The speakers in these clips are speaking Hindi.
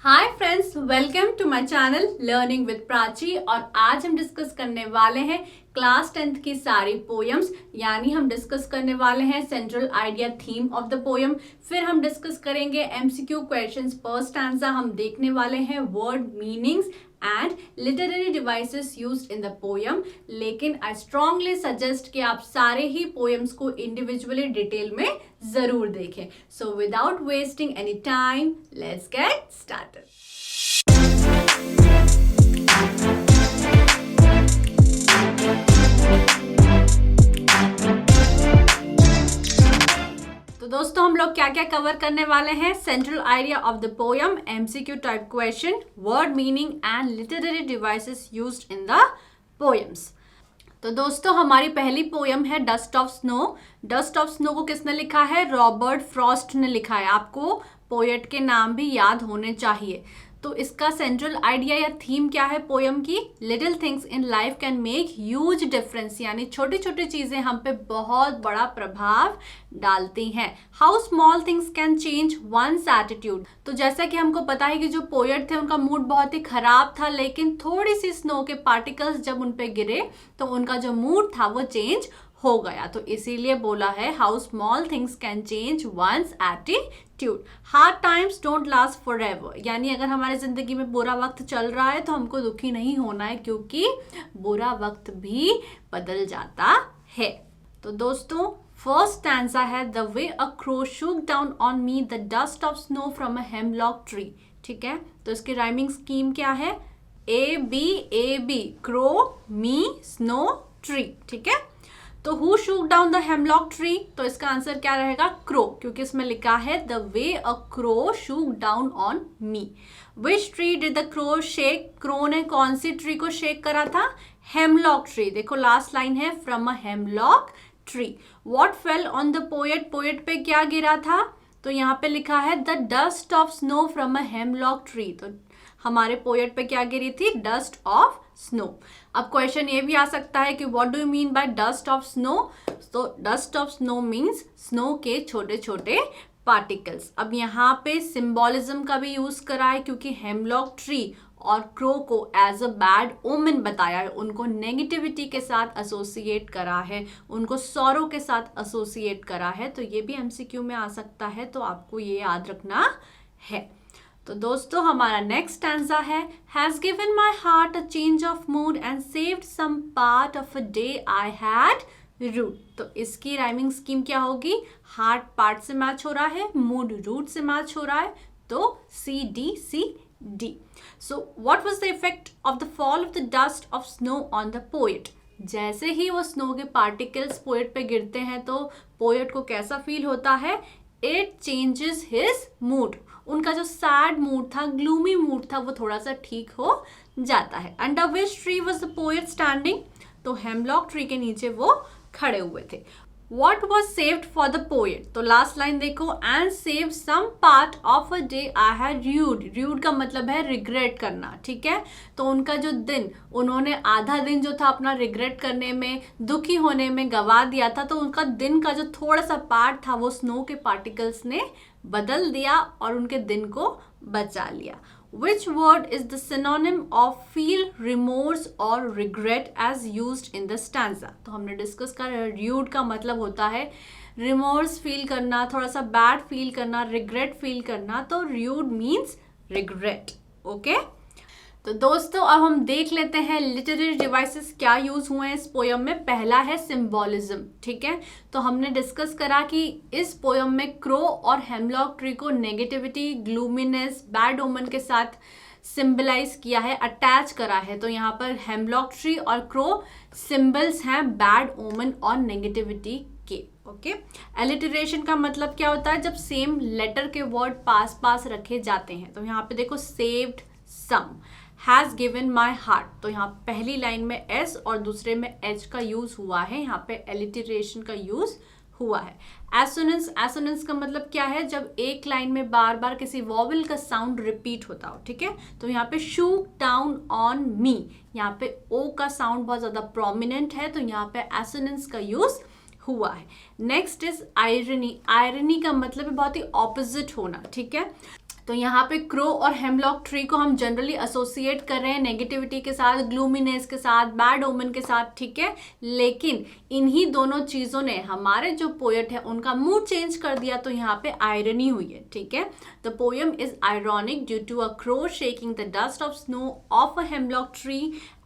Hi friends, welcome to my channel learning with Prachi. और आज हम डिस्कस करने वाले हैं क्लास 10th की सारी पोएम्स, यानी हम डिस्कस करने वाले हैं central idea theme of the poem. फिर हम डिस्कस करेंगे एमसीक्यू क्वेश्चंस पर स्टैंजा। हम देखने वाले हैं word meanings and literary devices used in the poem. लेकिन आई स्ट्रांगली सजेस्ट कि आप सारे ही पोएम्स को इंडिविजुअली डिटेल में जरूर देखें। So without wasting any time, let's get started. तो दोस्तों, हम लोग क्या क्या कवर करने वाले हैं? Central idea of the poem, MCQ type question, word meaning and literary devices used in the poems. तो दोस्तों, हमारी पहली पोएम है dust of snow. Dust of snow को किसने लिखा है? रॉबर्ट फ्रॉस्ट ने लिखा है। आपको पोएट के नाम भी याद होने चाहिए। तो इसका सेंट्रल आइडिया या थीम क्या है पोएम की? Little things in life can make huge difference, यानी छोटी छोटी चीजें हम पे बहुत बड़ा प्रभाव डालती हैं। How small things can change one's attitude. तो जैसा कि हमको पता है कि जो पोएट थे उनका मूड बहुत ही खराब था, लेकिन थोड़ी सी स्नो के पार्टिकल्स जब उन पे गिरे तो उनका जो मूड था वो चेंज हो गया। तो इसीलिए बोला है how small things can change one's attitude. Hard times don't last forever, यानी अगर हमारे जिंदगी में बुरा वक्त चल रहा है तो हमको दुखी नहीं होना है, क्योंकि बुरा वक्त भी बदल जाता है। तो दोस्तों, फर्स्ट स्टैंजा है the way a crow shook down on me the dust of snow from a hemlock tree. ठीक है, तो इसकी राइमिंग स्कीम क्या है? A B crow me snow tree. ठीक है, तो who shook down the hemlock tree, तो इसका आंसर क्या रहेगा? क्रो, क्योंकि इसमें लिखा है the way a crow shook down on me. Which tree did the crow shake? Crow ने कौन सी ट्री को शेक करा था? Hemlock tree. देखो लास्ट लाइन है from a hemlock tree. What fell on the poet? Poet पे क्या गिरा था? तो यहाँ पे लिखा है the dust of snow from a hemlock tree. तो हमारे पोएट पे क्या गिरी थी? Dust of snow. अब क्वेश्चन ये भी आ सकता है कि what do you mean by dust of snow? तो dust of snow means snow के छोटे छोटे पार्टिकल्स। अब यहाँ पे सिंबॉलिज्म का भी यूज करा है, क्योंकि हेमलॉक ट्री और क्रो को एज अ बैड ओमेन बताया है, उनको नेगेटिविटी के साथ एसोसिएट करा है, उनको सॉरो के साथ एसोसिएट करा है। तो ये भी एमसीक्यू में आ सकता है, तो आपको ये याद रखना है। तो दोस्तों, हमारा नेक्स्ट स्टैंजा है has given my heart a change of mood and saved some part of a day I had rued. तो इसकी राइमिंग स्कीम क्या होगी? हार्ट पार्ट से मैच हो रहा है, मूड रूट से मैच हो रहा है, तो C D. So what was the effect of the fall of the dust of snow on the poet? जैसे ही वो स्नो के पार्टिकल्स पोएट पे गिरते हैं तो पोएट को कैसा फील होता है? It changes his mood. उनका जो सैड मूड था, ग्लूमी मूड था, वो थोड़ा सा ठीक हो जाता है। Under which tree was the poet standing? तो हेमलॉक ट्री के नीचे वो खड़े हुए थे। What was saved for the poet? तो लास्ट लाइन देखो, and saved some part of a day I had rued। rued का मतलब है रिग्रेट करना। ठीक है, तो उनका जो दिन, उन्होंने आधा दिन जो था अपना रिग्रेट करने में, दुखी होने में गवा दिया था, तो उनका दिन का जो थोड़ा सा पार्ट था वो स्नो के पार्टिकल्स ने बदल दिया और उनके दिन को बचा लिया। Which word is the synonym of feel, remorse or regret as used in the stanza? तो हमने डिस्कस करा, rued का मतलब होता है रिमोर्स फील करना, थोड़ा सा बैड फील करना, रिग्रेट फील करना, तो rued मीन्स रिग्रेट। ओके, तो दोस्तों, अब हम देख लेते हैं लिटरेरी डिवाइसेस क्या यूज हुए हैं इस पोयम में। पहला है सिंबॉलिज्म। ठीक है, तो हमने डिस्कस करा कि इस पोयम में क्रो और हेमलॉक ट्री को नेगेटिविटी, ग्लूमीनेस, बैड ओमन के साथ सिंबलाइज किया है, अटैच करा है। तो यहाँ पर हेमलॉक ट्री और क्रो सिंबल्स हैं बैड ओमन और नेगेटिविटी के। ओके, एलिटरेशन का मतलब क्या होता है? जब सेम लेटर के वर्ड पास पास रखे जाते हैं। तो यहाँ पे देखो saved some, has given my heart, तो यहाँ पहली लाइन में एस और दूसरे में एच का यूज हुआ है, यहाँ पे एलिटरेशन का यूज हुआ है। एसोनेंस, एसोनेंस का मतलब क्या है? जब एक लाइन में बार बार किसी वॉवल का साउंड रिपीट होता हो। ठीक है, तो यहाँ पे शूक डाउन ऑन मी, यहाँ पे ओ का साउंड बहुत ज्यादा प्रोमिनेंट है, तो यहाँ पे एसोनेंस का यूज हुआ है। Next is irony. आयरनी का मतलब है बहुत ही ऑपोजिट होना। ठीक है, तो यहाँ पे क्रो और हेमलॉक ट्री को हम जनरली एसोसिएट कर रहे हैं नेगेटिविटी के साथ, ग्लूमीनेस के साथ, बैड ओमन के साथ, ठीक है। लेकिन इन्हीं दोनों चीज़ों ने हमारे जो पोएट है उनका मूड चेंज कर दिया, तो यहाँ पे आयरनी हुई है, ठीक है। The poem is ironic due to a crow shaking the dust of snow of a hemlock tree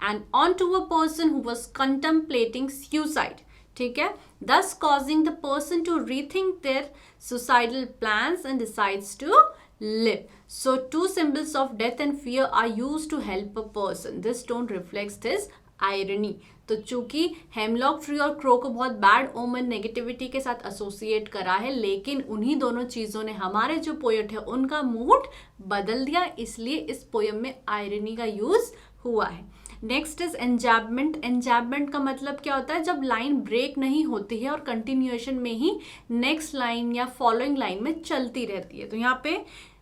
and on to a person who was contemplating suicide, ठीक है, thus causing the person to rethink their suicidal plans and decides to live. So two symbols of death and fear are used to help a person. This tone reflects his irony. तो चूंकि हेमलॉक ट्री और क्रो को बहुत बैड ओमन नेगेटिविटी के साथ एसोसिएट करा है, लेकिन उन्हीं दोनों चीज़ों ने हमारे जो पोएट है उनका मूड बदल दिया, इसलिए इस पोएम में आयरनी का यूज हुआ है। Next is एंजैबमेंट। एंजैबमेंट का मतलब क्या होता है, जब लाइन ब्रेक नहीं होती है और कंटिन्यूएशन में ही नेक्स्ट लाइन या फॉलोइंग लाइन में चलती रहती है। तो यहाँ पे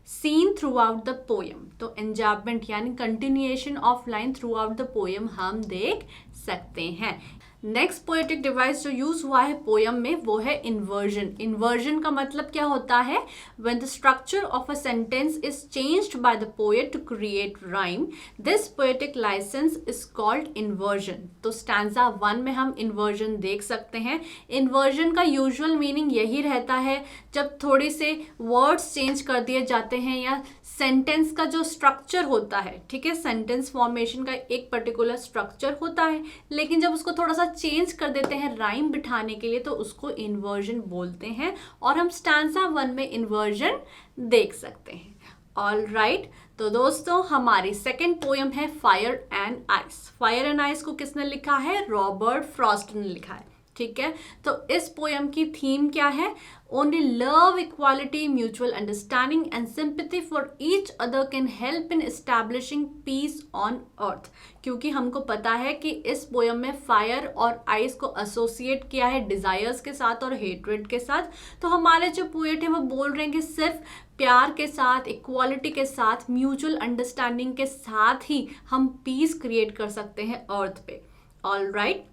seen through out the poem, तो एंजैबमेंट यानी continuation of line through out the poem हम देख सकते हैं। नेक्स्ट पोएटिक डिवाइस जो यूज हुआ है पोएम में वो है इन्वर्जन। इन्वर्जन का मतलब क्या होता है, when the structure of a sentence is changed by the poet to create rhyme, this poetic licence is called inversion. तो स्टैंजा 1 में हम इन्वर्जन देख सकते हैं। इन्वर्जन का यूजुअल मीनिंग यही रहता है जब थोड़ी से वर्ड्स चेंज कर दिए जाते हैं या सेंटेंस का जो स्ट्रक्चर होता है, ठीक है, सेंटेंस फॉर्मेशन का एक पर्टिकुलर स्ट्रक्चर होता है, लेकिन जब उसको थोड़ा सा चेंज कर देते हैं राइम बिठाने के लिए तो उसको इन्वर्जन बोलते हैं, और हम स्टैंजा 1 में इन्वर्जन देख सकते हैं। ऑल राइट, तो दोस्तों हमारी सेकेंड पोएम है fire and ice. Fire and ice को किसने लिखा है, रॉबर्ट फ्रॉस्ट ने लिखा है, ठीक है। तो इस पोएम की थीम क्या है, only love, equality, mutual understanding and sympathy for each other can help in establishing peace on earth. क्योंकि हमको पता है कि इस पोएम में फायर और आइस को एसोसिएट किया है डिजायर्स के साथ और हेट्रेड के साथ। तो हमारे जो पोएट है वो बोल रहे हैं कि सिर्फ प्यार के साथ, इक्वालिटी के साथ, म्यूचुअल अंडरस्टैंडिंग के साथ ही हम पीस क्रिएट कर सकते हैं अर्थ पे। All right,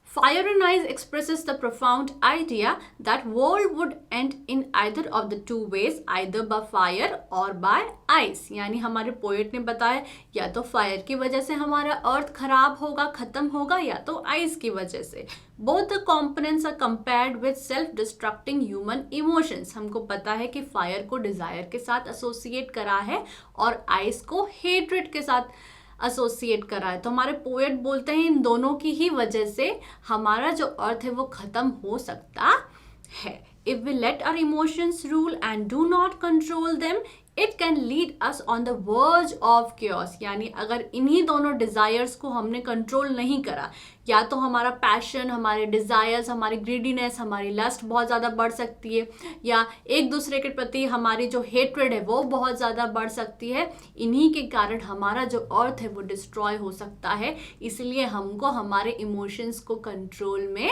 Fire and Ice expresses the profound idea that world would end in either of the two ways, either by fire or by ice. यानी हमारे पोएट ने बताया या तो फायर की वजह से हमारा अर्थ खराब होगा, खत्म होगा, या तो आइस की वजह से। Both the components are compared with self-destructing human emotions. हमको पता है कि फायर को डिजायर के साथ एसोसिएट करा है और आइस को हेट्रेड के साथ एसोसिएट करा है। तो हमारे पोएट बोलते हैं इन दोनों की ही वजह से हमारा जो अर्थ है वो खत्म हो सकता है। If we let our emotions rule and do not control them, it can lead us on the verge of chaos. यानी अगर इन्हीं दोनों डिजायर्स को हमने कंट्रोल नहीं करा, या तो हमारा पैशन, हमारे डिजायर्स, हमारी ग्रीडीनेस, हमारी लस्ट बहुत ज़्यादा बढ़ सकती है, या एक दूसरे के प्रति हमारी जो हेट्रेड है वो बहुत ज़्यादा बढ़ सकती है। इन्हीं के कारण हमारा जो अर्थ है वो डिस्ट्रॉय हो सकता है। इसलिए हमको हमारे इमोशंस को कंट्रोल में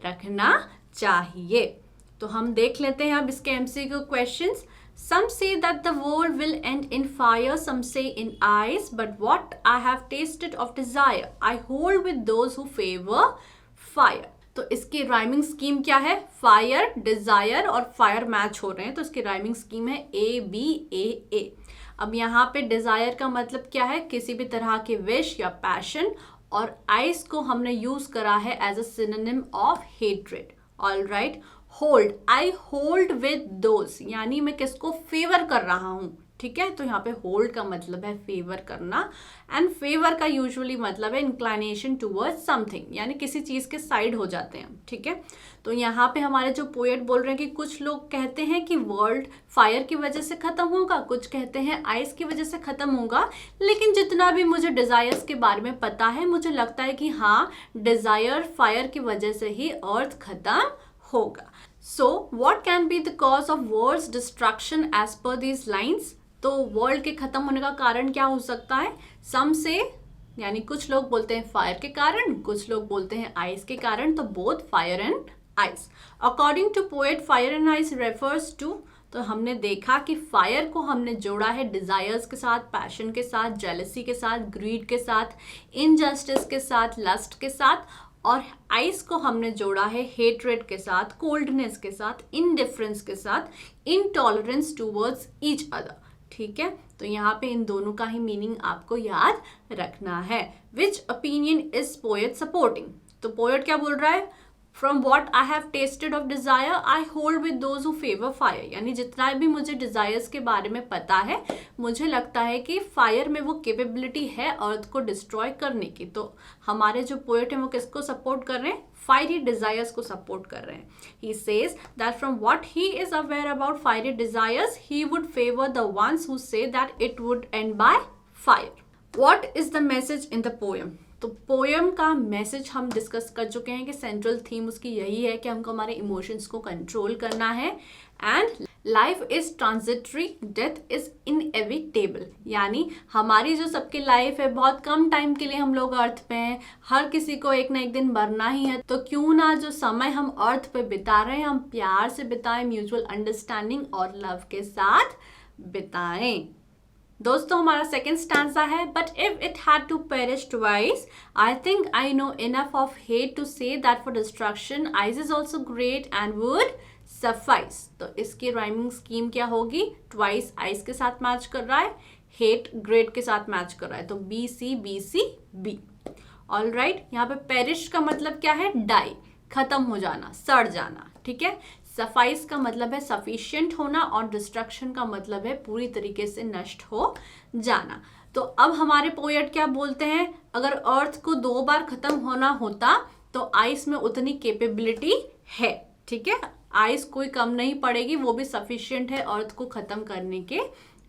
रखना चाहिए। तो हम देख लेते हैं अब इसके MCQ questions. Some say that the world will end in fire, some say in ice, but what I have tasted of desire, I hold with those who favor fire. तो इसकी राइमिंग स्कीम क्या है, फायर, डिजायर और फायर मैच हो रहे हैं, तो इसकी राइमिंग स्कीम है ABAA। अब यहाँ पे डिजायर का मतलब क्या है, किसी भी तरह के विश या पैशन, और आइस को हमने यूज करा है as a synonym of hatred. All right, hold, I hold with those, यानी मैं किसको फेवर कर रहा हूँ, ठीक है। तो यहाँ पे होल्ड का मतलब है फेवर करना, एंड फेवर का यूजुअली मतलब है इंक्लाइनेशन टूवर्ड्स समथिंग, यानी किसी चीज़ के साइड हो जाते हैं, ठीक है। तो यहाँ पे हमारे जो पोएट बोल रहे हैं कि कुछ लोग कहते हैं कि वर्ल्ड फायर की वजह से ख़त्म होगा, कुछ कहते हैं आइस की वजह से ख़त्म होगा, लेकिन जितना भी मुझे डिज़ायर्स के बारे में पता है, मुझे लगता है कि हाँ, डिज़ायर फायर की वजह से ही अर्थ ख़त्म होगा। So what can be the cause of world's destruction as per these lines? तो वर्ल्ड के खत्म होने का कारण क्या हो सकता है, सम से, यानी कुछ लोग बोलते हैं फायर के कारण, कुछ लोग बोलते हैं आइस के कारण, तो both fire and ice. According to poet, fire and ice refers to, तो हमने देखा कि फायर को हमने जोड़ा है डिजायर्स के साथ, पैशन के साथ, जेलसी के साथ, ग्रीड के साथ, इनजस्टिस के साथ, लस्ट के साथ, और आइस को हमने जोड़ा है हेट्रेड के साथ, कोल्डनेस के साथ, इनडिफरेंस के साथ, इनटॉलरेंस टूवर्ड्स ईच अदर। ठीक है, तो यहाँ पे इन दोनों का ही मीनिंग आपको याद रखना है। विच ओपिनियन इज पोएट सपोर्टिंग, तो पोएट क्या बोल रहा है, from what I have tasted of desire I hold with those who favour fire, यानी जितना भी मुझे डिजायर्स के बारे में पता है, मुझे लगता है कि फायर में वो कैपेबिलिटी है अर्थ को डिस्ट्रॉय करने की। तो हमारे जो पोएट हैं वो किसको सपोर्ट कर रहे हैं, फायरी डिजायर्स को सपोर्ट कर रहे हैं। He says that from what he is aware about fiery desires he would favour the ones who say that it would and by fire. What is the message in the poem, तो पोएम का मैसेज हम डिस्कस कर चुके हैं कि सेंट्रल थीम उसकी यही है कि हमको हमारे इमोशंस को कंट्रोल करना है and life is transitory death is inevitable, यानी हमारी जो सबकी लाइफ है बहुत कम टाइम के लिए हम लोग अर्थ पे हैं, हर किसी को एक ना एक दिन मरना ही है, तो क्यों ना जो समय हम अर्थ पे बिता रहे हैं हम प्यार से बिताएं, म्यूचुअल अंडरस्टैंडिंग और लव के साथ बिताएं। दोस्तों हमारा सेकेंड स्टैंजा है, but if it had to perish twice I think I know enough of hate to say that for destruction ice is also great and would suffice. तो इसकी राइमिंग स्कीम क्या होगी, ट्वाइस आइस के साथ मैच कर रहा है, हेट ग्रेट के साथ मैच कर रहा है, तो B C B C B. All right, यहाँ पे पेरिश का मतलब क्या है, डाई, खत्म हो जाना, सड़ जाना, ठीक है। सफाइस का मतलब है सफिशिएंट होना और डिस्ट्रक्शन का मतलब है पूरी तरीके से नष्ट हो जाना। तो अब हमारे पोएट क्या बोलते हैं, अगर अर्थ को 2 बार खत्म होना होता तो आइस में उतनी कैपेबिलिटी है, ठीक है, आइस कोई कम नहीं पड़ेगी, वो भी सफिशिएंट है अर्थ को खत्म करने के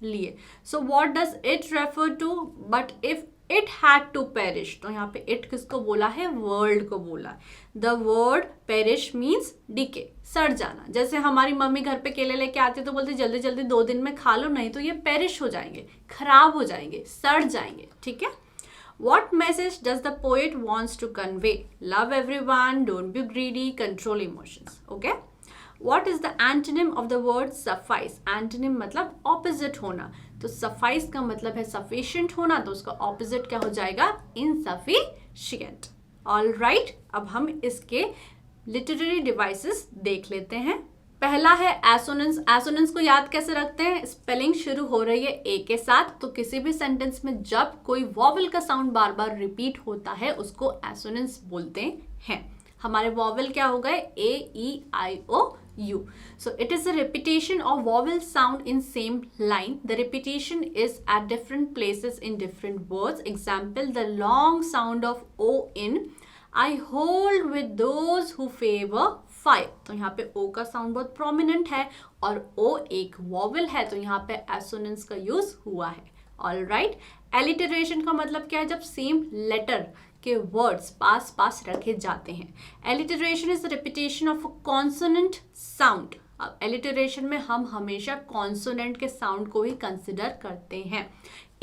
लिए। So what does it refer to, but if it had to perish, तो यहाँ पे इट किसको बोला है, वर्ल्ड को बोला। The word perish means decay, सड़ जाना। जैसे हमारी मम्मी घर पे केले लेके आती तो बोलती जल्दी जल्दी 2 दिन में खा लो, नहीं तो ये पेरिश हो जाएंगे, खराब हो जाएंगे, सड़ जाएंगे, ठीक है। What message does the poet wants to convey? Love everyone, don't be greedy, control emotions. Okay? What is the antonym of the word suffice? Antonym मतलब opposite होना, तो suffice का मतलब है sufficient होना, तो उसका opposite क्या हो जाएगा, insufficient. All right, अब हम इसके literary devices देख लेते हैं। पहला है एसोनेंस। एसोनेंस को याद कैसे रखते हैं, स्पेलिंग शुरू हो रही है ए के साथ, तो किसी भी सेंटेंस में जब कोई वॉवल का साउंड बार बार रिपीट होता है उसको एसोनेंस बोलते हैं। हमारे वॉवल क्या हो गए, ए ई आई ओ U. So it is a repetition of vowel sound in same line. The repetition is at different places in different words. Example, the long sound of O in I hold with those who favor fire. तो यहाँ पे O का साउंड बहुत प्रोमिनेंट है और O एक वॉवल है, तो यहाँ पे एसोनेंस का यूज हुआ है। ऑल राइट, एलिटरेशन का मतलब क्या है, जब सेम लेटर के वर्ड्स पास पास रखे जाते हैं। Alliteration is repetition of a consonant sound. अब एलिटरेशन में हम हमेशा कॉन्सोनेंट के साउंड को ही कंसिडर करते हैं।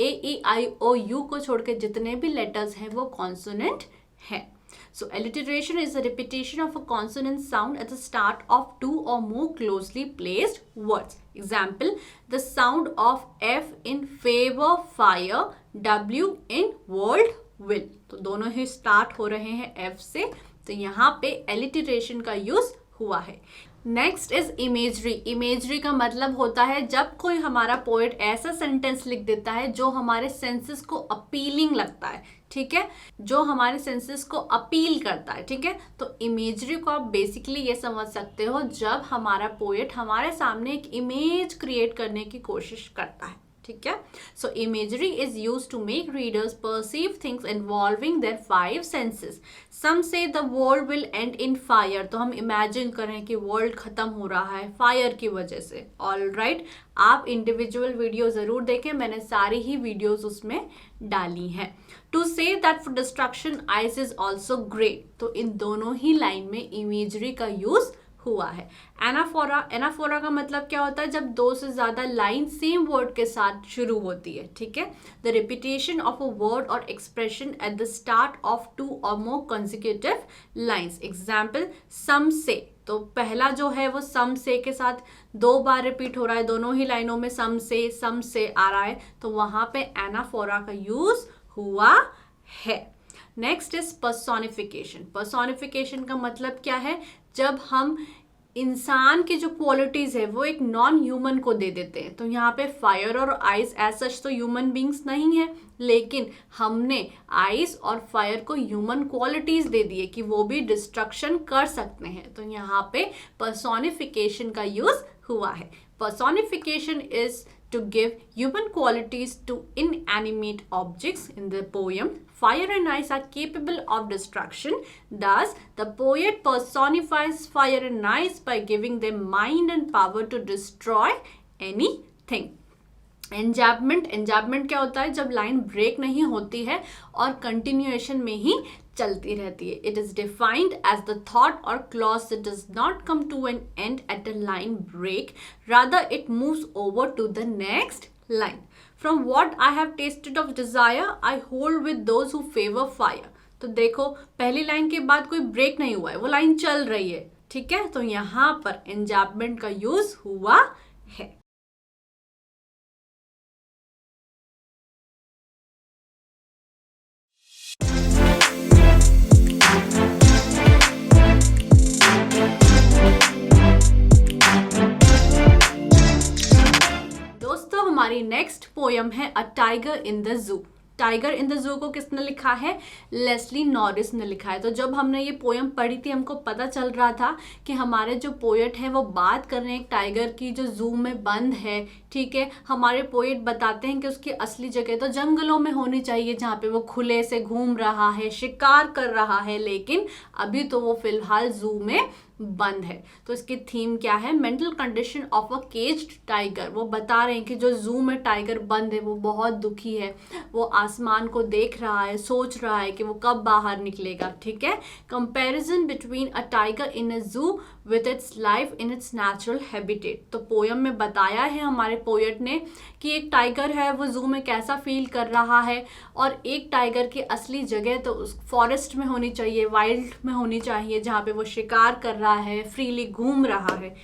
ए ई आई ओ यू को छोड़ के जितने भी लेटर्स हैं वो कॉन्सोनेंट है। So alliteration is a repetition of a consonant sound at the start of 2 or more closely placed words. Example, the sound of F in favor, fire, W in world, will. तो दोनों ही स्टार्ट हो रहे हैं F से, तो यहाँ पे alliteration का यूज हुआ है। Next is imagery. इमेजरी का मतलब होता है जब कोई हमारा पोएट ऐसा सेंटेंस लिख देता है जो हमारे सेंसेस को अपीलिंग लगता है, ठीक है, जो हमारे सेंसेस को अपील करता है, ठीक है। तो इमेजरी को आप बेसिकली ये समझ सकते हो जब हमारा पोएट हमारे सामने एक इमेज क्रिएट करने की कोशिश करता है, ठीक है। So imagery is use to make readers perceive things involving their 5 senses. Some say the world will end in fire, तो हम इमेजिन करें कि वर्ल्ड खत्म हो रहा है फायर की वजह से। ऑल राइट, आप इंडिविजुअल वीडियो जरूर देखें, मैंने सारी ही वीडियोस उसमें डाली हैं। To say that for destruction ice is also great, तो इन दोनों ही लाइन में इमेजरी का यूज हुआ है। एनाफोरा, एनाफोरा का मतलब क्या होता है, जब 2 से ज्यादा लाइन सेम वर्ड के साथ शुरू होती है, ठीक है। The repetition of a word और expression at the start of 2 और more consecutive lines. Example, some say, तो पहला जो है वो सम से के साथ 2 बार रिपीट हो रहा है, दोनों ही लाइनों में सम से आ रहा है, तो वहां पे एनाफोरा का यूज हुआ है। Next is personification. पर्सोनिफिकेशन का मतलब क्या है, जब हम इंसान की जो क्वालिटीज है वो एक नॉन ह्यूमन को दे देते हैं। तो यहाँ पे फायर और आइस एज सच तो ह्यूमन बींग्स नहीं है, लेकिन हमने आइस और फायर को ह्यूमन क्वालिटीज दे दिए कि वो भी डिस्ट्रक्शन कर सकते हैं। तो यहाँ पे पर्सोनिफिकेशन का यूज हुआ है। Personification is to give human qualities to inanimate objects in the poem. Fire and ice are capable of destruction. Thus, the poet personifies fire and ice by giving them mind and power to destroy anything. एंजैपमेंट क्या होता है? जब लाइन ब्रेक नहीं होती है और कंटिन्यूएशन में ही चलती रहती है. It is defined as the thought और clause that does not come to an end at a line break, rather it moves over to the next line. From what I have tasted of desire I hold with those who favour fire. तो देखो, पहली लाइन के बाद कोई ब्रेक नहीं हुआ है, वो लाइन चल रही है. ठीक है, तो यहाँ पर एंजैपमेंट का यूज हुआ है. हमारी नेक्स्ट पोयम है अ tiger in the zoo. Tiger in the zoo को किसने लिखा है? लेस्ली नॉरिस ने लिखा है. तो जब हमने ये पोयम पढ़ी थी, हमको पता चल रहा था कि हमारे जो पोएट है वो बात कर रहे हैं एक टाइगर की जो जू में बंद है. ठीक है, हमारे पोएट बताते हैं कि उसकी असली जगह तो जंगलों में होनी चाहिए, जहाँ पे वो खुले से घूम रहा है, शिकार कर रहा है, लेकिन अभी तो वो फिलहाल जू में बंद है. तो इसकी थीम क्या है? Mental condition of a caged tiger. वो बता रहे हैं कि जो जू में टाइगर बंद है वो बहुत दुखी है, वो आसमान को देख रहा है, सोच रहा है कि वो कब बाहर निकलेगा. ठीक है, comparison between a tiger in a zoo with its life in its natural habitat. तो पोयम में बताया है हमारे पोएट ने कि एक टाइगर है वो जू में कैसा फील कर रहा है, और एक टाइगर की असली जगह तो उस फॉरेस्ट में होनी चाहिए, वाइल्ड में होनी चाहिए, जहाँ पे वो शिकार कर रहा है, फ्रीली घूम रहा है.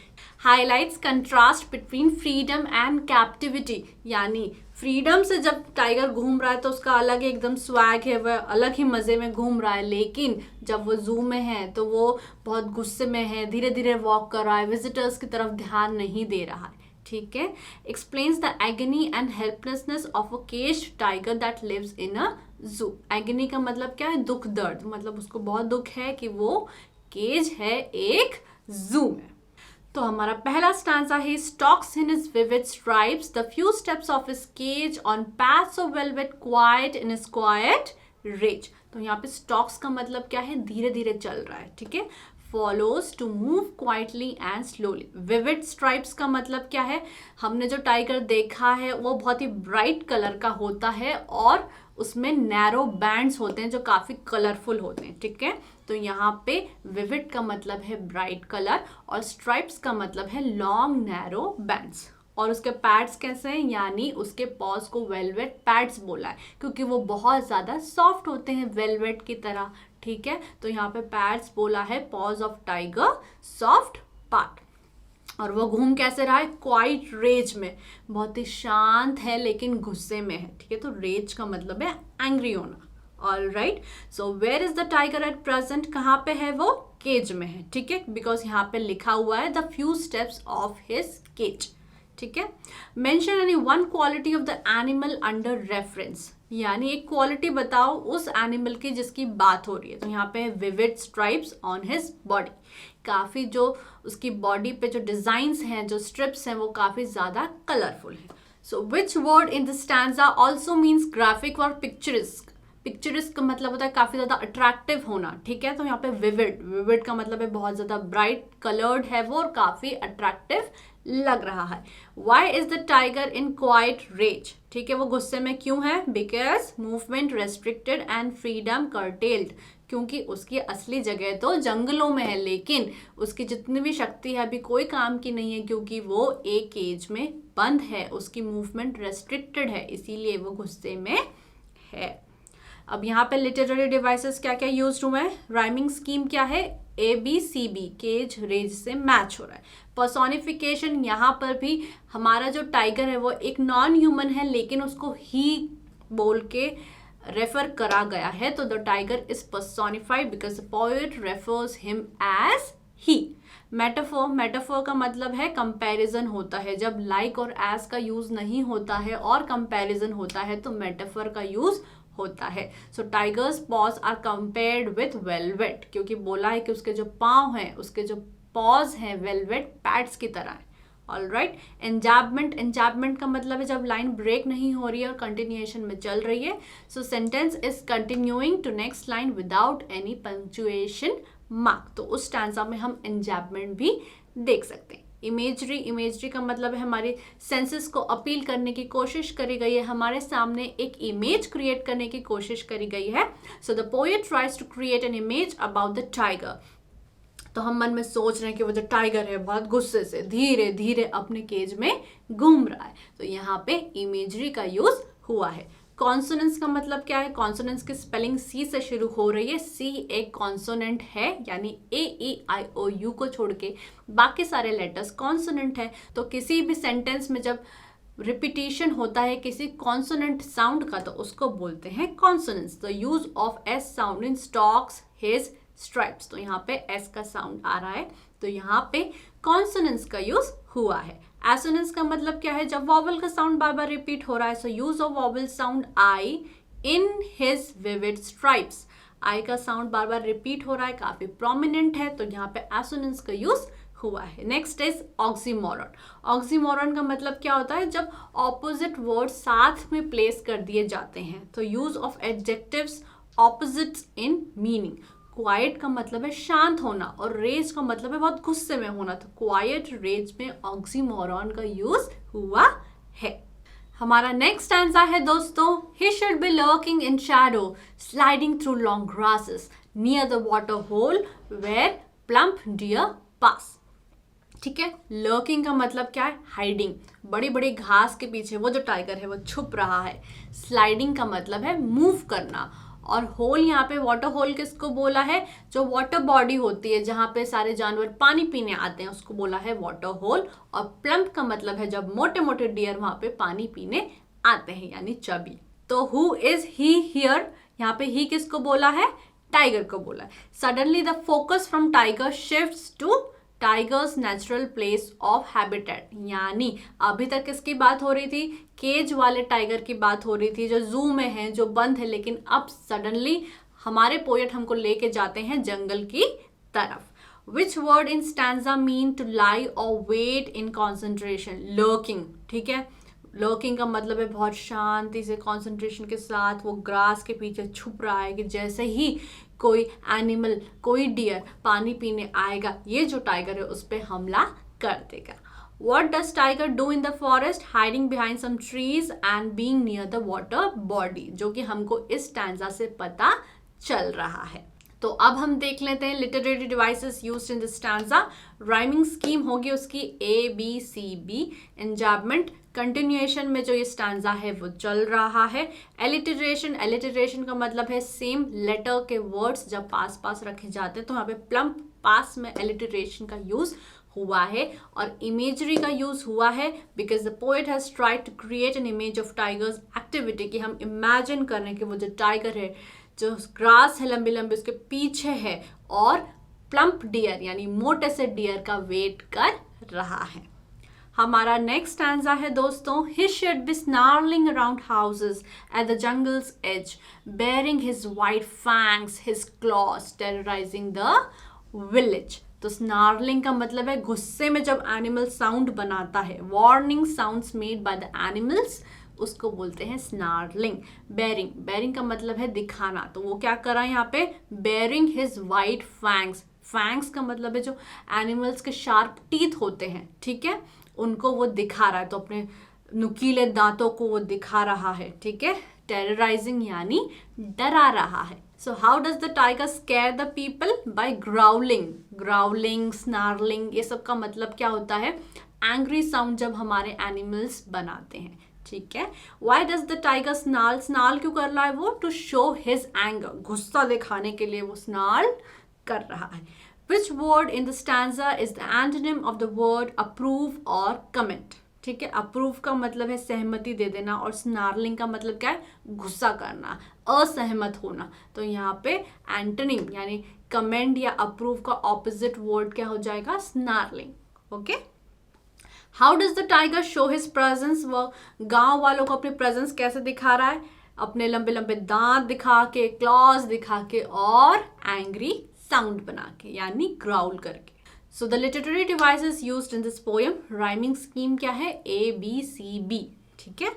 Highlights contrast between freedom and captivity. यानी फ्रीडम से जब टाइगर घूम रहा है तो उसका अलग एकदम स्वैग है, वह अलग ही मज़े में घूम रहा है, लेकिन जब वो जू में है तो वो बहुत गुस्से में है, धीरे धीरे वॉक कर रहा है, विजिटर्स की तरफ ध्यान नहीं दे रहा है. ठीक है, explains the agony and helplessness of a caged tiger that lives in a zoo. Agony का मतलब क्या है? दुख, दर्द. मतलब उसको बहुत दुख है कि वो केज है एक जू में. तो हमारा पहला स्टैंजा है, stalks in his vivid stripes, the few steps of his cage on paths of velvet, quiet in his quiet rage. तो यहाँ पे stalks का मतलब क्या है? धीरे धीरे चल रहा है. ठीक है, follows to move quietly and slowly. vivid stripes का मतलब क्या है? हमने जो टाइगर देखा है वो बहुत ही ब्राइट कलर का होता है और उसमें नैरो बैंड्स होते हैं जो काफ़ी कलरफुल होते हैं. ठीक है, तो यहाँ पे विविड का मतलब है ब्राइट कलर और स्ट्राइप्स का मतलब है लॉन्ग नैरो बैंड्स. और उसके पैड्स कैसे हैं? यानी उसके पॉज को वेलवेट पैड्स बोला है क्योंकि वो बहुत ज़्यादा सॉफ्ट होते हैं वेलवेट की तरह. ठीक है, तो यहाँ पे पैड्स बोला है, pause of tiger soft part. और वो घूम कैसे रहा है? क्वाइट रेज में, बहुत ही शांत है लेकिन गुस्से में है. ठीक है, तो रेज का मतलब है एंग्री होना. All right, so where is the tiger at present? कहाँ पे है वो? केज में है. ठीक है, बिकॉज यहाँ पे लिखा हुआ है the few steps of his cage. ठीक है, mention any one quality of the animal under reference. यानी एक क्वालिटी बताओ उस एनिमल की जिसकी बात हो रही है. तो यहाँ पे vivid stripes on his body. काफ़ी जो उसकी बॉडी पे जो डिजाइन्स हैं, जो स्ट्रिप्स हैं, वो काफ़ी ज़्यादा कलरफुल है. So which word in the stanza also means graphic और पिक्चरिस्क. पिक्चरिस्क का मतलब होता है काफ़ी ज़्यादा अट्रैक्टिव होना. ठीक है, तो यहाँ पे विविड का मतलब है बहुत ज़्यादा ब्राइट कलर्ड है वो और काफ़ी अट्रैक्टिव लग रहा है. Why is the tiger in quiet rage? ठीक है, वो गुस्से में क्यों है? Because movement restricted and freedom curtailed. क्योंकि उसकी असली जगह तो जंगलों में है, लेकिन उसकी जितनी भी शक्ति है अभी कोई काम की नहीं है क्योंकि वो एक केज में बंद है, उसकी मूवमेंट रेस्ट्रिक्टेड है, इसीलिए वो गुस्से में है. अब यहाँ पे लिटरेरी डिवाइसेस क्या क्या यूज हुए हैं? राइमिंग स्कीम क्या है? ABCB, केज रेज से मैच हो रहा है. पर्सोनिफिकेशन, यहाँ पर भी हमारा जो टाइगर है वो एक नॉन ह्यूमन है लेकिन उसको ही बोल के रेफर करा गया है. तो the tiger is personified because the poet refers him as he. Metaphor का मतलब है कंपैरिजन होता है, जब लाइक और एज का यूज नहीं होता है और कंपैरिजन होता है तो मेटाफोर का यूज होता है। So tiger's paws are compared with velvet, क्योंकि बोला है कि उसके जो पाँव हैं, उसके जो पॉज हैं वेलवेट पैड्स की तरह है। ऑल राइट, एंजाबमेंट का मतलब है जब लाइन ब्रेक नहीं हो रही है और कंटिन्यूएशन में चल रही है। So sentence is continuing to next line without any punctuation mark, तो उस स्टैंजा में हम एंजाबमेंट भी देख सकते हैं। इमेजरी का मतलब है हमारे सेंसेस को अपील करने की कोशिश करी गई है, हमारे सामने एक इमेज क्रिएट करने की कोशिश करी गई है। So the poet tries to create an image about the tiger, तो हम मन में सोच रहे हैं कि वो जो टाइगर है बहुत गुस्से से धीरे धीरे अपने केज में घूम रहा है, तो यहाँ पे इमेजरी का यूज हुआ है। कॉन्सोनेंट्स का मतलब क्या है? कॉन्सोनेंट्स की स्पेलिंग सी से शुरू हो रही है। सी एक कॉन्सोनेंट है, यानी ए ई आई ओ यू को छोड़ के बाकी सारे लेटर्स कॉन्सोनेंट है। तो किसी भी सेंटेंस में जब रिपीटिशन होता है किसी कॉन्सोनेंट साउंड का तो उसको बोलते हैं consonants. The use of S sound in stocks his stripes, तो यहाँ पे एस का साउंड आ रहा है, तो यहाँ पे कॉन्सोनेंट्स का यूज हुआ है। एसोनेंस का मतलब क्या है? जब वॉवल का साउंड बार बार रिपीट हो रहा है। So use of vowel sound I in his vivid stripes, I का साउंड बार बार रिपीट हो रहा है, काफी प्रोमिनेंट है, तो यहाँ पे एसोनेंस का यूज हुआ है। Next is oxymoron. ऑक्सीमोरन का मतलब क्या होता है? जब ऑपोजिट वर्ड साथ में प्लेस कर दिए जाते हैं, तो use of adjectives opposites in meaning. Quite का मतलब है शांत होना और रेज का मतलब है बहुत गुस्से में होना, तो क्वाइट रेज में ऑक्सीमोरन का यूज हुआ है। हमारा नेक्स्ट आंसर है दोस्तों, he should be lurking in shadow sliding through long grasses near the water hole where plump deer pass. ठीक है, लर्किंग का मतलब क्या है? हाइडिंग, बड़ी बड़ी घास के पीछे वो जो टाइगर है वो छुप रहा है। स्लाइडिंग का मतलब है मूव करना, और होल यहाँ पे वाटर होल किसको बोला है? जो वाटर बॉडी होती है जहाँ पे सारे जानवर पानी पीने आते हैं उसको बोला है वाटर होल। और प्लम्प का मतलब है जब मोटे मोटे डियर वहाँ पे पानी पीने आते हैं, यानी चबी। तो हु इज ही हियर, यहाँ पे ही किसको बोला है? टाइगर को बोला है। Suddenly the focus from tiger shifts to tiger's natural place of habitat, यानी अभी तक किसकी बात हो रही थी? केज वाले टाइगर की बात हो रही थी जो जू में है, जो बंद है, लेकिन अब सडनली हमारे पोएट हमको लेके जाते हैं जंगल की तरफ। Which word in stanza mean to lie or wait in concentration? Lurking. ठीक है, लर्किंग का मतलब है बहुत शांति से कॉन्सेंट्रेशन के साथ वो ग्रास के पीछे छुप रहा है कि जैसे ही कोई एनिमल, कोई डियर पानी पीने आएगा, ये जो टाइगर है उस पर हमला कर देगा। What does tiger do in the forest? Hiding behind some trees and being near the water body, जो कि हमको इस स्टैंजा से पता चल रहा है। तो अब हम देख लेते हैं literary devices used in this stanza. Rhyming scheme होगी उसकी ABCB। एंजाबमेंट, कंटिन्यूएशन में जो ये स्टैंजा है वो चल रहा है। एलिटरेशन का मतलब है सेम लेटर के वर्ड्स जब पास पास रखे जाते हैं, तो यहाँ पे प्लम्प पास में एलिटरेशन का यूज हुआ है। और इमेजरी का यूज हुआ है because the poet has tried to create an image of tiger's activity, कि हम इमेजिन कर रहे हैं कि वो जो टाइगर है, जो ग्रास है लंबी लंबी उसके पीछे है और प्लम्प डियर यानी मोटे से डियर का वेट कर रहा है। हमारा नेक्स्ट स्टैंजा है दोस्तों, he should be snarling around houses at the jungle's edge baring his white fangs his claws terrorising the village. तो स्नार्लिंग का मतलब है गुस्से में जब एनिमल साउंड बनाता है, warning sounds made by the animals, उसको बोलते हैं स्नार्लिंग। बेयरिंग का मतलब है दिखाना, तो वो क्या कर रहा है यहाँ पे? Bearing his white fangs. Fangs का मतलब है जो एनिमल्स के शार्प टीथ होते हैं, ठीक है, उनको वो दिखा रहा है, तो अपने नुकीले दांतों को वो दिखा रहा है। ठीक है, टेरराइजिंग यानी डरा रहा है। So how does the tiger scare the people? By growling. Growling, snarling, ये सब का मतलब क्या होता है? Angry sound जब हमारे animals बनाते हैं। ठीक है, Why does the tiger snarl? Snarl क्यों कर रहा है वो? To show his anger. गुस्सा दिखाने के लिए वो snarl कर रहा है। Which word in the stanza is the antonym of the word approve or comment? ठीक है, अप्रूव का मतलब है सहमति दे देना और स्नार्लिंग का मतलब क्या है? गुस्सा करना, असहमत होना। तो यहाँ पे एंटोनिम यानी कमेंड या अप्रूव का ऑपोजिट वर्ड क्या हो जाएगा? Snarling. Okay. How does the tiger show his presence? वो गांव वालों को अपनी प्रेजेंस कैसे दिखा रहा है? अपने लंबे लंबे दांत दिखा के, क्लॉज दिखा के और एंग्री साउंड बना के, यानी ग्राउल करके. So the literary devices used in this poem, rhyming scheme क्या है? ABCB. ठीक है.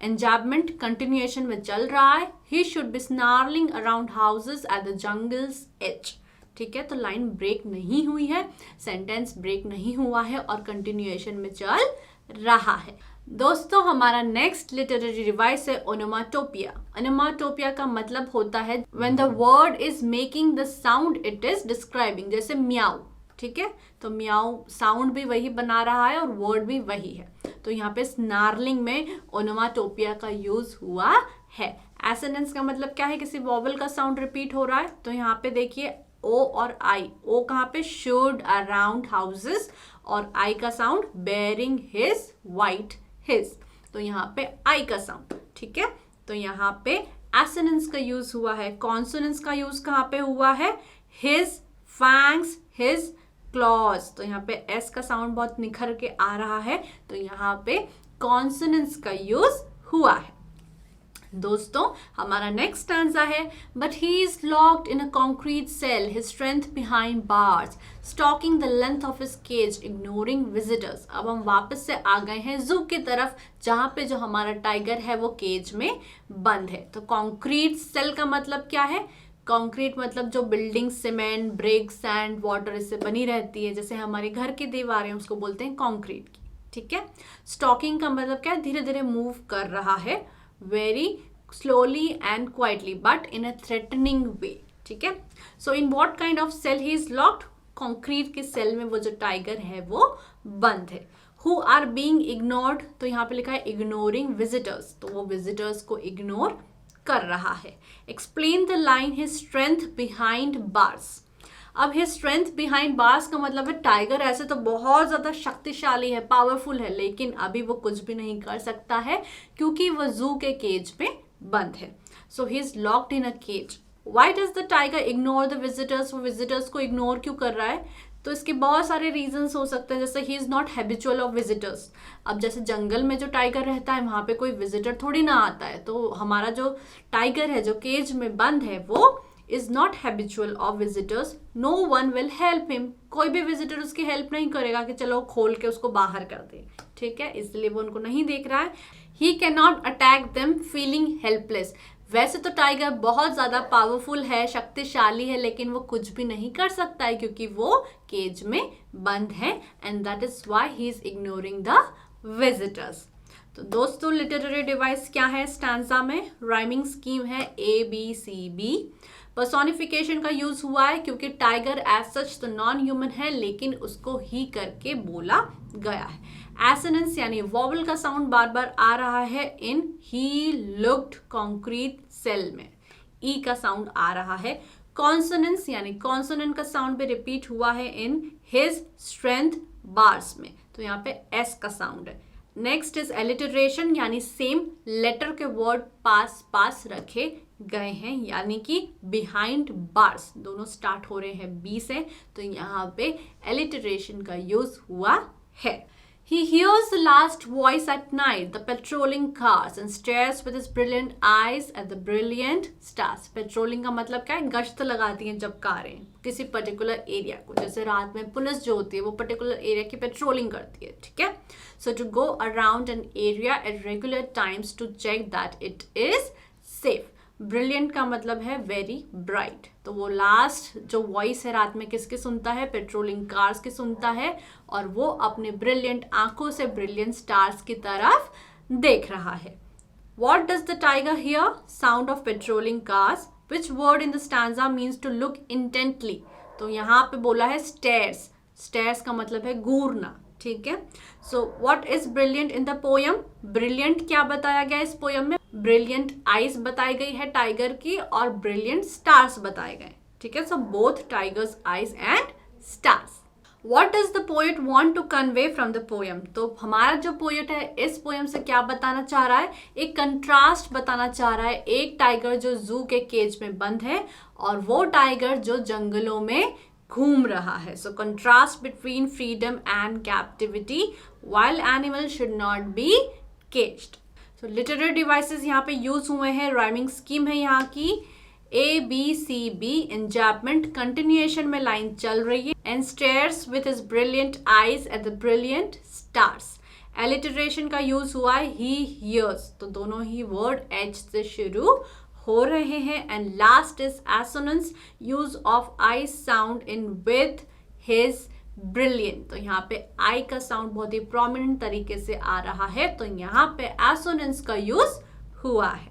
एंजाबमेंट कंटिन्यूएशन में चल रहा है. He should be snarling around houses at the jungle's edge. ठीक है. तो लाइन ब्रेक नहीं हुई है, सेंटेंस ब्रेक नहीं हुआ है और कंटिन्यूएशन में चल रहा है. दोस्तों, हमारा नेक्स्ट लिटरेरी डिवाइस है ओनोमाटोपिया. ओनोमाटोपिया का मतलब होता है when the word is making the sound it is describing. जैसे म्याऊ. ठीक है. तो म्याऊ साउंड भी वही बना रहा है और वर्ड भी वही है. तो यहाँ पे स्नार्लिंग में ओनोमाटोपिया का यूज हुआ है. एसोनेंस का मतलब क्या है? किसी वॉवल का साउंड रिपीट हो रहा है. तो यहाँ पे देखिए ओ और आई. ओ कहाँ पे? शुड अराउंड हाउसेस, और आई का sound bearing his, white his. तो यहाँ पे आई का साउंड. ठीक है. तो यहाँ पे एसोनेंस का यूज हुआ है. कॉन्सोनेंस का यूज कहाँ पे हुआ है? His fangs, his clause. तो यहाँ पे एस का साउंड बहुत निखर के आ रहा है. तो यहाँ पे कॉन्सोनेंस का यूज हुआ है. दोस्तों, हमारा नेक्स्ट स्टैंजा है, but he is locked in a concrete cell, his strength behind bars, stalking the length of his cage, ignoring visitors. अब हम वापस से आ गए हैं जू की तरफ, जहां पे जो हमारा टाइगर है वो केज में बंद है. तो कॉन्क्रीट सेल का मतलब क्या है? कॉन्क्रीट मतलब जो building cement, brick, sand, water इससे बनी रहती है, जैसे हमारे घर की दीवारें, उसको बोलते हैं कॉन्क्रीट की. ठीक है. स्टॉकिंग का मतलब क्या है? धीरे धीरे मूव कर रहा है, very slowly and quietly, but in a threatening way. ठीक है. So in what kind of cell he is locked? Concrete के सेल में वो जो टाइगर है वो बंद है. Who are being ignored? तो यहाँ पे लिखा है इग्नोरिंग विजिटर्स. तो वो विजिटर्स को इग्नोर कर रहा है. Explain the line his strength behind bars. अब हिज स्ट्रेंथ बिहाइंड बार्स का मतलब है टाइगर ऐसे तो बहुत ज्यादा शक्तिशाली है, पावरफुल है, लेकिन अभी वो कुछ भी नहीं कर सकता है क्योंकि वो जू के केज में बंद है. So he is locked in a cage. Why does the tiger ignore the visitors? वो विजिटर्स को इग्नोर क्यों कर रहा है? तो इसके बहुत सारे रीजंस हो सकते हैं, जैसे he is not habitual of visitors. अब जैसे जंगल में जो टाइगर रहता है वहां पे कोई विजिटर थोड़ी ना आता है. तो हमारा जो टाइगर है जो केज में बंद है वो is not habitual of visitors. No one will help him. कोई भी विजिटर उसकी हेल्प नहीं करेगा कि चलो खोल के उसको बाहर कर दे. ठीक है. इसलिए वो उनको नहीं देख रहा है. He cannot attack them feeling helpless. वैसे तो टाइगर बहुत ज्यादा पावरफुल है, शक्तिशाली है, लेकिन वो कुछ भी नहीं कर सकता है क्योंकि वो केज में बंद है. And that is why he is ignoring the visitors. तो दोस्तों, लिटरेरी डिवाइस क्या है स्टैंजा में? राइमिंग स्कीम है ABCB. पर्सोनिफिकेशन का यूज हुआ है क्योंकि टाइगर एज सच तो नॉन ह्यूमन है, लेकिन उसको ही करके बोला गया है. एसोनेंस यानी वॉवल का साउंड बार बार आ रहा है इन ही लुक्ड कॉन्क्रीट सेल में. ई का साउंड आ रहा है. कॉन्सोनेंस यानी कॉन्सोनेंट का साउंड भी रिपीट हुआ है इन हिज स्ट्रेंथ बार्स में. तो यहाँ पे एस का साउंड है. नेक्स्ट इज एलिटरेशन यानी सेम लेटर के वर्ड पास पास रखे गए हैं, यानी कि बिहाइंड बार्स दोनों स्टार्ट हो रहे हैं बी से. तो यहाँ पे एलिटरेशन का यूज हुआ है. He hears the last voice at night, the patrolling cars, and stares with his brilliant eyes at the brilliant stars. Patrolling का मतलब क्या है? गश्त लगाती हैं जब कारें किसी पर्टिकुलर एरिया को. जैसे रात में पुलिस जो होती है वो पर्टिकुलर एरिया की पेट्रोलिंग करती है. ठीक है. So to go around an area at regular times to check that it is safe. Brilliant का मतलब है वेरी ब्राइट. तो वो लास्ट जो वॉइस है रात में किसकी सुनता है? पेट्रोलिंग कार्स की सुनता है, और वो अपने ब्रिलियंट आंखों से ब्रिलियंट स्टार्स की तरफ देख रहा है. What does the tiger hear? Sound of patrolling cars. Which word in the stanza means to look intently? तो यहाँ पे बोला है स्टेयर्स. स्टेयर्स का मतलब है घूरना. ठीक है. So what is brilliant in the poem? Brilliant क्या बताया गया इस पोयम में? ब्रिलियंट आईज बताई गई है टाइगर की और ब्रिलियंट स्टार्स बताए गए. ठीक है. So both tigers eyes and stars. What does the poet want to convey from the poem? तो हमारा जो पोएट है इस पोएम से क्या बताना चाह रहा है? एक कंट्रास्ट बताना चाह रहा है। एक टाइगर जो जू के केज में बंद है और वो टाइगर जो जंगलों में घूम रहा है। So contrast between freedom and captivity, wild animal should not be caged. So literary devices यहाँ पे यूज हुए हैं। राइमिंग स्कीम है यहाँ की ABCB, इंजैपमेंट कंटिन्यूएशन में लाइन चल रही है। And stairs with his brilliant eyes at the brilliant stars. Alliteration का यूज हुआ है ही हियर्स, तो दोनों ही वर्ड एच से शुरू हो रहे हैं। And last is assonance, use of I sound in with his brilliant. तो यहाँ पे आई का साउंड बहुत ही प्रोमिनेंट तरीके से आ रहा है, तो यहाँ पे एसोनेंस का यूज हुआ है।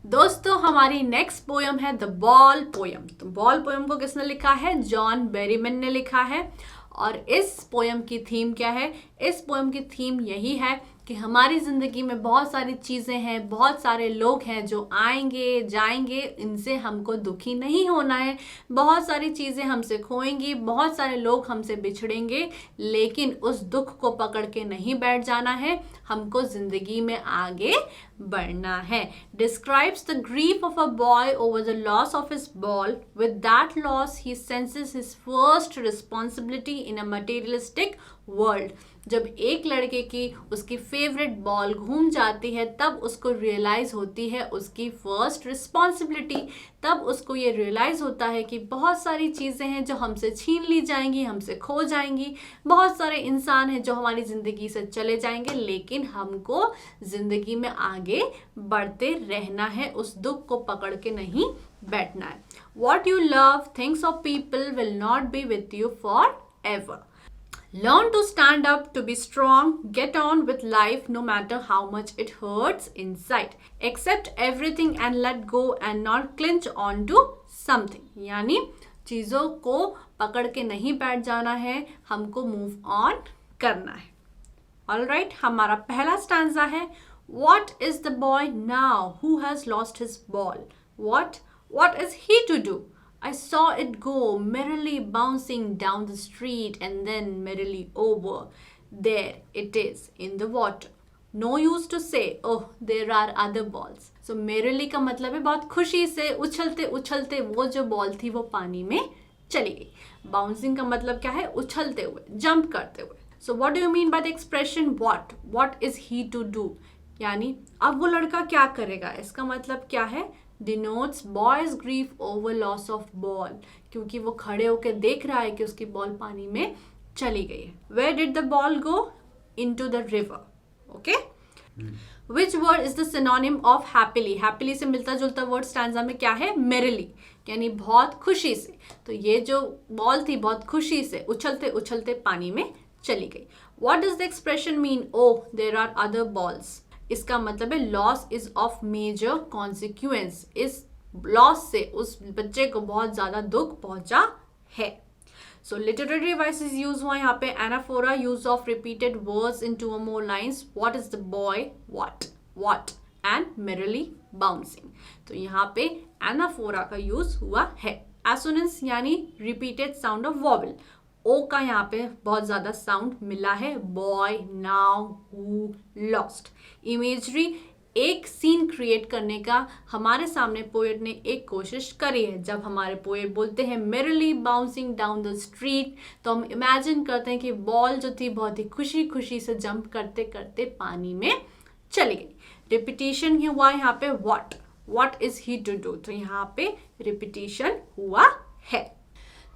दोस्तों हमारी नेक्स्ट पोयम है द बॉल पोयम। तो बॉल पोयम को किसने लिखा है? जॉन बेरीमैन ने लिखा है। और इस पोयम की थीम क्या है? इस पोयम की थीम यही है कि हमारी ज़िंदगी में बहुत सारी चीज़ें हैं, बहुत सारे लोग हैं जो आएंगे जाएंगे, इनसे हमको दुखी नहीं होना है। बहुत सारी चीज़ें हमसे खोएंगी, बहुत सारे लोग हमसे बिछड़ेंगे, लेकिन उस दुख को पकड़ के नहीं बैठ जाना है, हमको ज़िंदगी में आगे बढ़ना है। Describes the grief of a boy over the loss of his ball. With that loss, he senses his first responsibility in a materialistic world. जब एक लड़के की उसकी फेवरेट बॉल घूम जाती है तब उसको रियलाइज होती है उसकी फर्स्ट रिस्पॉन्सिबिलिटी। तब उसको ये रियलाइज होता है कि बहुत सारी चीज़ें हैं जो हमसे छीन ली जाएंगी, हमसे खो जाएंगी। बहुत सारे इंसान हैं जो हमारी ज़िंदगी से चले जाएंगे, लेकिन हमको ज़िंदगी में आगे बढ़ते रहना है, उस दुख को पकड़ के नहीं बैठना है। What you love, things or people will not be with you forever. Learn to stand up, to be strong, get on with life no matter how much it hurts inside. Accept everything and let go and not clinch on to something. यानी चीज़ों को पकड़ के नहीं बैठ जाना है, हमको मूव ऑन करना है। Alright, हमारा पहला स्टैंजा है What is the boy now who has lost his ball? What is he to do? I saw it go merrily bouncing down the street and then merrily over. There it is in the water. No use to say, oh, there are other balls. So merrily का मतलब है बहुत खुशी से उछलते उछलते वो जो बॉल थी वो पानी में चली गई। Bouncing का मतलब क्या है? उछलते हुए, जंप करते हुए। So what do you mean by the expression what? What is he to do? यानी अब वो लड़का क्या करेगा? इसका मतलब क्या है? Denotes boy's grief over loss of ball, क्योंकि वो खड़े होकर देख रहा है कि उसकी बॉल पानी में चली गई है। Where did the ball go? Into the river. Okay? Which word is the synonym of happily? Happily से मिलता जुलता वर्ड स्टैंजा में क्या है? Merrily, यानी बहुत खुशी से। तो ये जो बॉल थी बहुत खुशी से उछलते उछलते पानी में चली गई। What does the expression mean? Oh, there are other balls. इसका मतलब है loss is of major consequence. इस लॉस से उस बच्चे को बहुत ज़्यादा दुख पहुंचा है। सो लिटरेरी डिवाइसेस यूज हुआ यहाँ पे anaphora, use of repeated words in 2 or more lines. What is the boy, what and merrily bouncing. तो यहाँ पे एनाफोरा का यूज हुआ है। एसोनेंस यानी रिपीटेड साउंड ऑफ वॉवल। ओ का यहाँ पे बहुत ज़्यादा साउंड मिला है। Boy, now, who, lost. Imagery, एक सीन क्रिएट करने का हमारे सामने पोएट ने एक कोशिश करी है। जब हमारे पोएट बोलते हैं merrily bouncing down the street, तो हम इमेजिन करते हैं कि बॉल जो थी बहुत ही खुशी खुशी से जंप करते करते पानी में चली गई। रिपीटिशन ही हुआ यहाँ पे what is he to do, तो यहाँ पे रिपीटिशन हुआ है।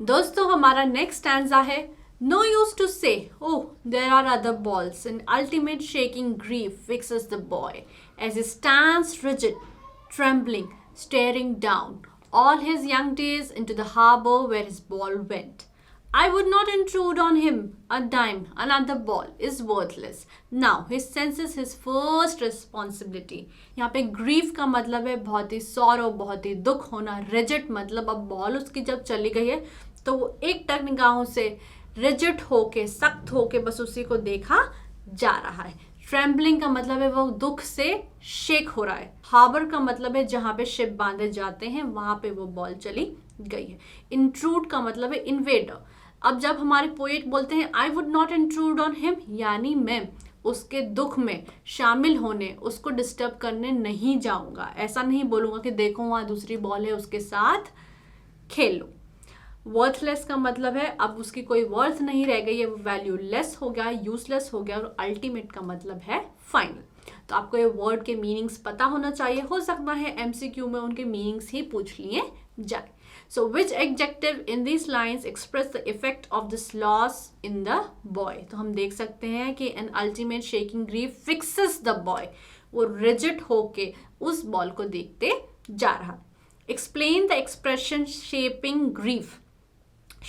दोस्तों हमारा नेक्स्ट स्टैंजा है No use to say, oh, there are other balls. In ultimate shaking grief fixes the boy as he stands rigid, trembling, staring down all his young days into the harbor where his ball went. I would not intrude on him a dime. Another ball is worthless. Now he senses his first responsibility. यहाँ पे grief का मतलब है बहुत ही sorrow, बहुत ही दुख होना. rigid मतलब अब बॉल उसकी जब चली गई है तो वो एक टक निगाहों से rigid होके, सख्त होके बस उसी को देखा जा रहा है. ट्रेम्बलिंग का मतलब है वो दुख से शेक हो रहा है. हार्बर का मतलब है जहाँ पे शिप बांधे जाते हैं वहां पे वो बॉल चली गई है. इंट्रूड का मतलब है इन्वेडर. अब जब हमारे पोएट बोलते हैं I would not intrude on him, यानी मैं उसके दुख में शामिल होने, उसको डिस्टर्ब करने नहीं जाऊंगा. ऐसा नहीं बोलूंगा कि देखो वहां दूसरी बॉल है उसके साथ खेल लो. वर्थलेस का मतलब है अब उसकी कोई वर्थ नहीं रह गई है, वो वैल्यू लेस हो गया, यूजलेस हो गया. और अल्टीमेट का मतलब है फाइनल. तो आपको ये वर्ड के मीनिंग्स पता होना चाहिए. हो सकता है एमसीक्यू में उनके मीनिंग्स ही पूछ लिए जाए. So which adjective in these lines express the effect of this loss in the boy? तो हम देख सकते हैं कि an ultimate shaking grief fixes the boy. वो rigid होके उस बॉल को देखते जा रहा. Explain the expression shaping grief.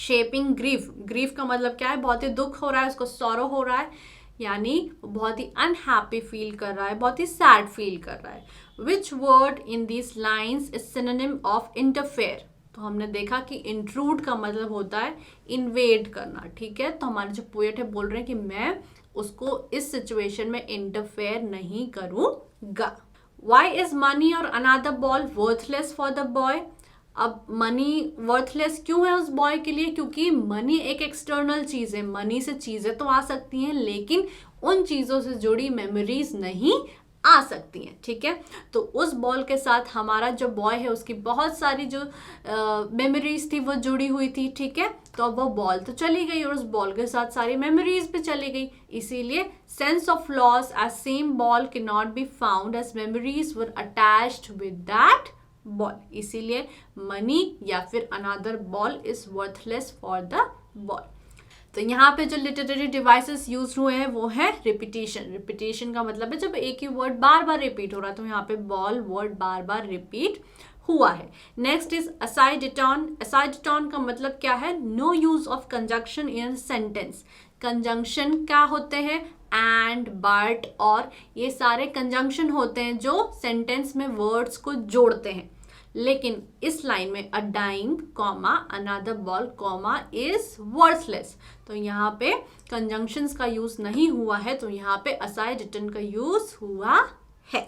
Shaping grief. Grief का मतलब क्या है? बहुत ही दुख हो रहा है, उसको sorrow हो रहा है, यानी बहुत ही unhappy feel कर रहा है, बहुत ही sad feel कर रहा है. Which word in these lines is synonym of interfere? तो हमने देखा कि इंट्रूड का मतलब होता है इन्वेड करना. ठीक है, तो हमारे जो पोएट है बोल रहे हैं कि मैं उसको इस सिचुएशन में इंटरफेयर नहीं करूंगा. वाई इज मनी और another ball worthless for the boy? अब मनी वर्थलेस क्यों है उस बॉय के लिए? क्योंकि मनी एक एक्सटर्नल चीज है. मनी से चीजें तो आ सकती हैं लेकिन उन चीजों से जुड़ी मेमोरीज नहीं आ सकती हैं. ठीक है, तो उस बॉल के साथ हमारा जो बॉय है उसकी बहुत सारी जो मेमोरीज थी वो जुड़ी हुई थी. ठीक है, तो अब वो बॉल तो चली गई और उस बॉल के साथ सारी मेमोरीज भी चली गई. इसीलिए sense of loss as same ball can not be found as memories were attached with that ball. इसीलिए मनी या फिर another ball is worthless for the boy. तो यहाँ पे जो लिटरेरी डिवाइसेस यूज हुए हैं वो है रिपीटेशन. रिपीटेशन का मतलब है जब एक ही वर्ड बार बार रिपीट हो रहा है, तो यहाँ पे बॉल वर्ड बार बार रिपीट हुआ है. Next is असाइडेटॉन. असाइडेटॉन का मतलब क्या है? No use of conjunction in sentence. Conjunction क्या होते हैं? एंड, बट, और ये सारे कंजंक्शन होते हैं जो सेंटेंस में वर्ड्स को जोड़ते हैं. लेकिन इस लाइन में a dime comma another ball comma is worthless, तो यहाँ पे कंजंक्शंस का यूज नहीं हुआ है, तो यहाँ पे असाइड रिटर्न का यूज हुआ है.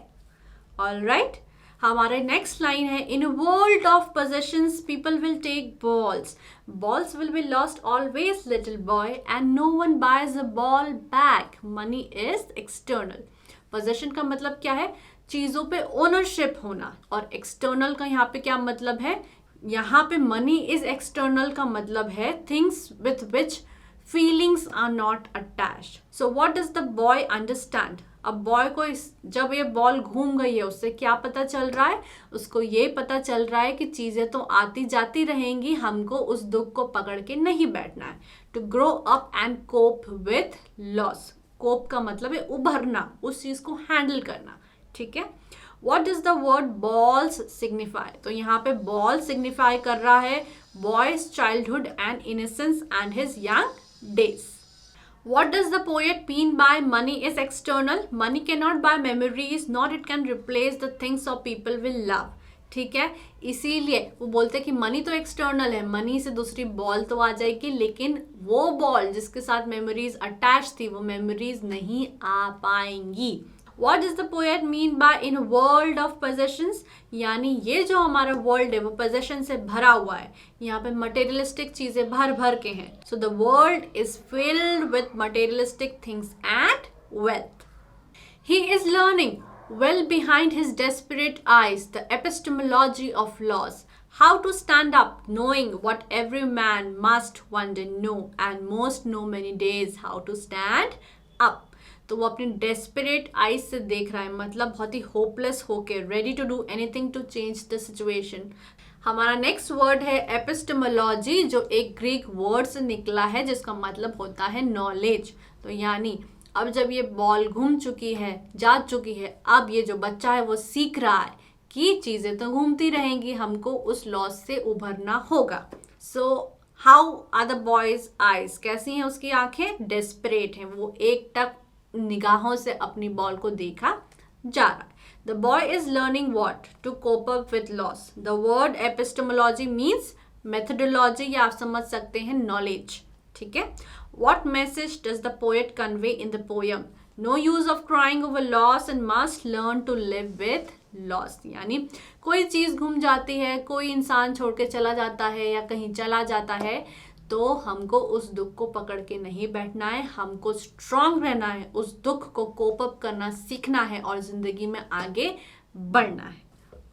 ऑलराइट, हमारे नेक्स्ट लाइन है in world of possessions people will take balls. Balls will be lost always little boy and no one buys a ball back. Money is external. Possession का मतलब क्या है? चीजों पे ओनरशिप होना. और एक्सटर्नल का यहाँ पे क्या मतलब है? यहाँ पे मनी इज एक्सटर्नल का मतलब है things with which feelings are not attached. So what does the boy understand? अब बॉय को जब ये बॉल घूम गई है उससे क्या पता चल रहा है? उसको ये पता चल रहा है कि चीजें तो आती जाती रहेंगी, हमको उस दुख को पकड़ के नहीं बैठना है. To grow up and cope with loss. Cope का मतलब है उभरना, उस चीज को हैंडल करना. ठीक है, what does the word balls signify? तो यहाँ पे बॉल सिग्निफाई कर रहा है boy's childhood and innocence and his young days. What does the poet mean by money is external? Money can not buy memories not it can replace the things of people will love. ठीक है, इसीलिए वो बोलते हैं कि मनी तो एक्सटर्नल है, मनी से दूसरी बॉल तो आ जाएगी, लेकिन वो बॉल जिसके साथ मेमोरीज अटैच थी वो मेमोरीज नहीं आ पाएंगी. What does the poet mean by in world of possessions? यानी ये जो हमारा वर्ल्ड है वो possession से भरा हुआ है. यहाँ पे materialistic चीजें भर भर के हैं. So the world is filled with materialistic things and wealth. He is learning well behind his desperate eyes the epistemology of loss. How to stand up knowing what every man must one day know and most know many days how to stand up. तो वो अपनी डेस्परेट आइज से देख रहा है, मतलब बहुत ही होपलेस होके ready to do anything to change the situation. हमारा नेक्स्ट वर्ड है एपिस्टेमोलॉजी, जो एक ग्रीक वर्ड से निकला है जिसका मतलब होता है नॉलेज. तो यानी अब जब ये बॉल घूम चुकी है, जा चुकी है, अब ये जो बच्चा है वो सीख रहा है कि चीज़ें तो घूमती रहेंगी, हमको उस लॉस से उभरना होगा. So how are the boy's eyes, कैसी हैं उसकी आंखें, डेस्परेट हैं, वो एकटक निगाहों से अपनी बॉल को देखा जा रहा है. The boy is learning what, to cope up with loss. The word epistemology means methodology, या आप समझ सकते हैं नॉलेज. ठीक है. What message does the poet convey in the poem, no use of crying over loss and must learn to live with loss. यानी कोई चीज गुम जाती है, कोई इंसान छोड़ के चला जाता है या कहीं चला जाता है, तो हमको उस दुख को पकड़ के नहीं बैठना है, हमको स्ट्रांग रहना है, उस दुख को कोप अप करना सीखना है और जिंदगी में आगे बढ़ना है.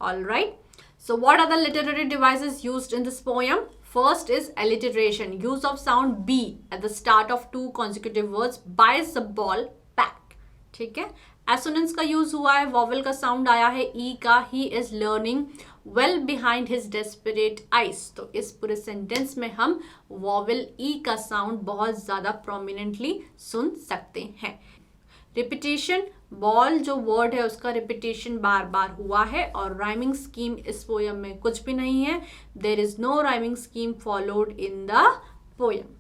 All right. So what are the literary devices used in this poem? First is alliteration, use of sound B at the start of two consecutive words, buys the ball back. ठीक है. Assonance का यूज हुआ है, vowel का साउंड आया है E का, he is learning well behind his desperate eyes. तो इस पूरे सेंटेंस में हम vowel E का साउंड बहुत ज्यादा प्रोमिनेंटली सुन सकते हैं. रिपीटेशन, बॉल जो वर्ड है उसका रिपीटेशन बार बार हुआ है, और राइमिंग स्कीम इस पोयम में कुछ भी नहीं है. There is no rhyming scheme followed in the poem.